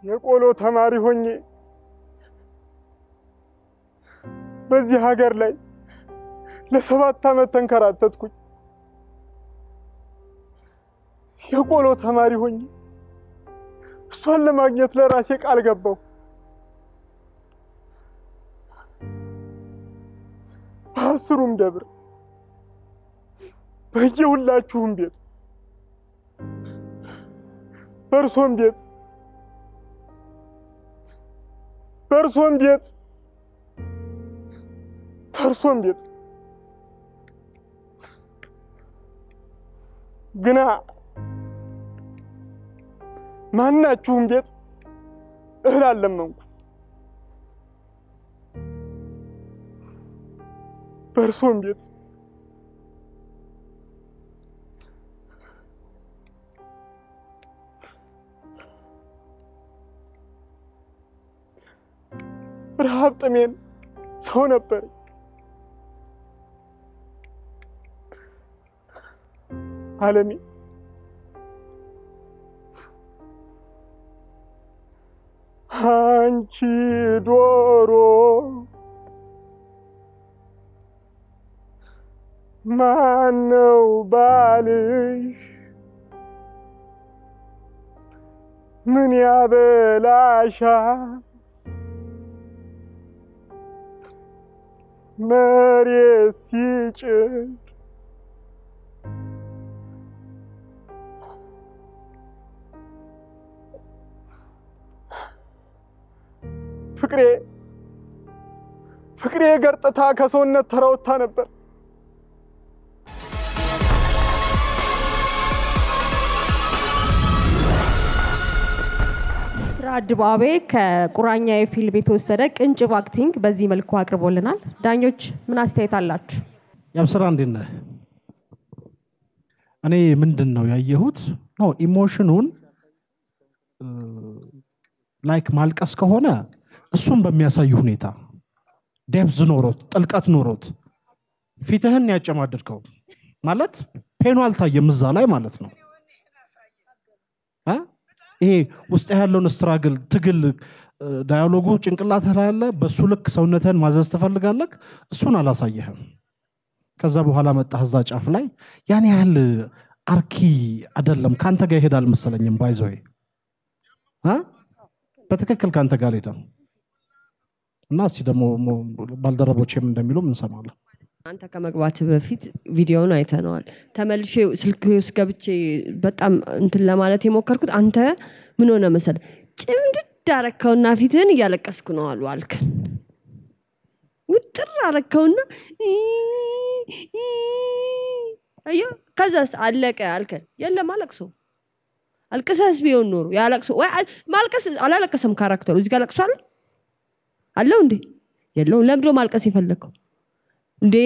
የቆሎ ተማሪ ሆኜ በዚህ ሀገር ላይ ለ7 ዓመት ተንከራተትኩኝ የቆሎ ተማሪ ሆኜ እሷን ለማግኘት ለራሴ ቃል ገባው በአስሩም ደብር በየሁላችሁም ቤት በርሶም ቤት ተርሶም ቤት ግና ማናችሁም ቤት እህል አለመንኩ በርሶም ቤት ረሃብ ጥሜን ሰው ነበር ዓለሜ አንቺ ዶሮ ማነው ባልሽ ምን ያበላሻል መሬት ሲጭር ፍቅሬ ገርጥታ ከሰውነት ተራውታ ነበር ድባቤ ከቁራኛ የፊልም የተወሰደ ቅንጭብ አክቲንግ በዚህ መልኩ አቅርቦልናል ዳኞች ምን አስተያየት አላችሁ ያብስራ እንዴነ እኔ ምንድነው ያየሁት ነው ኢሞሽኑን ላይክ ማልቀስ ከሆነ እሱን በሚያሳዩ ሁኔታ ዴፕዝ ኖሮት ጥልቀት ኖሮት ፊትህን ያጨማድርከው ማለት ፔኑ አልታየም እዛ ላይ ማለት ነው ይሄ ውስጥ ያለውን ስትራግል ትግል ዳያሎጉ ጭንቅላት ላይ ያለ በሱ ልክ ሰውነትህን ማዘዝ ትፈልጋለህ እሱን አላሳየህም ከዛ በኋላ መጣህ እዛ ጫፍ ላይ ያን ያህል አርኪ አይደለም ካንተ ጋር ይሄዳል መሰለኝም ባይዘይ በትክክል ካንተ ጋር ይሄዳል እና እሺ ደግሞ ባልደረቦቼም እንደሚሉ ምን ሰማለን አንተ ከመግባት በፊት ቪዲዮውን አይተናል ተመልሼ ስልክስ ገብቼ በጣም እንትን ለማለት የሞከርኩት አንተ ምን ሆነ መሰለ ጭምድድ አረከውና ፊትህን እያለቀስኩ ነው አልክ ውጥር አረከውና አዩ ከዛስ አለቀ አልከ የለም አለቅሶ አልቀሰስ ቢሆን ኖሮ ያለቅሶ ወይ ማልቀስ አላለቀሰም ካራክተሩ እዚህ ጋር ለቅሷል አለው እንዴ የለው ለምዶ ማልቀስ ይፈልከው እንዴ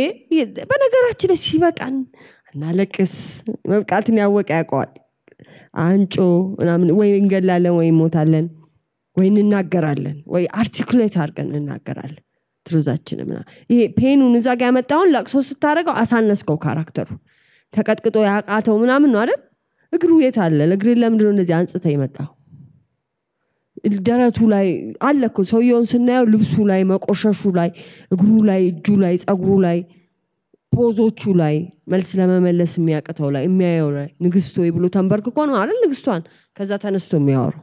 በነገራችን ላይ ሲበቃን እናለቅስ መብቃትን ያወቀ ያውቀዋል አንጮ ምናምን ወይ እንገላለን ወይ ሞታለን ወይ እንናገራለን ወይ አርቲኩሌት አድርገን እንናገራለን ትሩዛችን ምና ይሄ ፔኑን እዛ ጋር ያመጣውን ለቅሶ ስታረጋው አሳነስከው ካራክተሩ ተቀጥቅጦ ያቃተው ምናምን ነው አይደል እግሩ የት አለ ለእግር ለምንድነው እንደዚህ አንጽተ ይመጣው ደረቱ ላይ አለኩ ሰውየውን ስናየው ልብሱ ላይ መቆሸሹ ላይ እግሩ ላይ እጁ ላይ ጸጉሩ ላይ ፖዞቹ ላይ መልስ ለመመለስ የሚያቀተው ላይ የሚያየው ላይ ንግስቶ ይብሉ ተንበርክኮ ነው አይደል ንግስቷን ከዛ ተነስቶ የሚያወሩ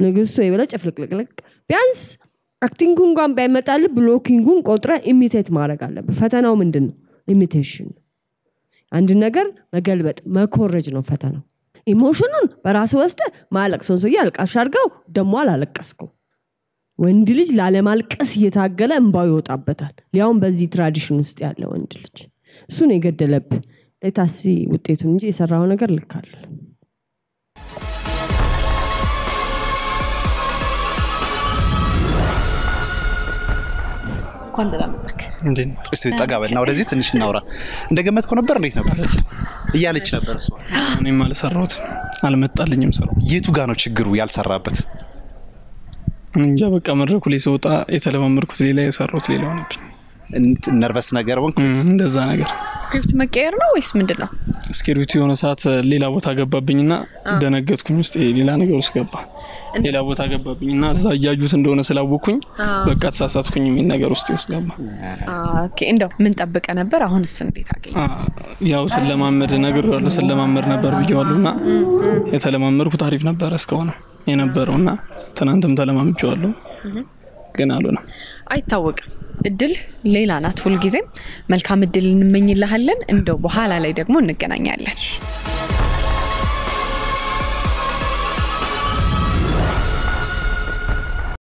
ንግስቶ ይብለ ጨፍልቅልቅልቅ ቢያንስ አክቲንጉን ጋር ባይመጣል ብሎኪንጉን ቆጥራ ኢሚቴት ማድረግ አለበት ፈተናው ምንድነው ኢሚቴሽን አንድ ነገር መገልበጥ መኮረጅ ነው ፈተናው ኢሞሽኑን በራስ ወስደ ማለቅሶን ሰው ያልቃሽ አርጋው ደሞ አላለቀስኩ ወንድ ልጅ ላለማልቀስ እየታገለ እንባው ይወጣበታል ሊያውን በዚህ ትራዲሽን ውስጥ ያለ ወንድ ልጅ እሱ ነው የገደለብ ለታሲ ውጤቱን እንጂ የሰራው ነገር ልካል ኮንደራመጣክ እንዴ እስቲ ተጋበልና ወደዚህ ትንሽ እናውራ እንደገመትከው ነበር እንዴት ነበር እያለች ነበር እሷ እኔ ማለት ሰራሁት አልመጣልኝም ሰራው የቱ ጋር ነው ችግሩ ያልሰራበት እንጃ በቃ መድረኩ ላይ ሰውጣ የተለማመርኩት ሌላ የሰራሁት ሌላ ሆነብኝ ነርቨስ ነገር ወንኩ እንደዛ ነገር ስክሪፕት መቀየር ነው ወይስ ምንድነው ስክሪፕቱ የሆነ ሰዓት ሌላ ቦታ ገባብኝና ደነገጥኩኝ ውስጥ ሌላ ነገር ውስጥ ገባ ሌላ ቦታ ገባብኝና እዛ ያዩት እንደሆነ ስላወኩኝ በቃ ተሳሳትኩኝ ምን ነገር ውስጥ ገባ ኦኬ እንደው ምን ጠብቀ ነበር አሁንስ እንዴት አገኘ ያው ስለማመድ ነገር ያለው ስለማመድ ነበር ብየዋለሁና የተለማመድኩት አሪፍ ነበር እስከሆነ የነበረውና ትናንትም ተለማምጬዋለሁ ግን አሉና አይታወቅም እድል ሌላ ናት ሁሉ ጊዜ መልካም እድል እንመኝልሃለን እንደው በኋላ ላይ ደግሞ እንገናኛለን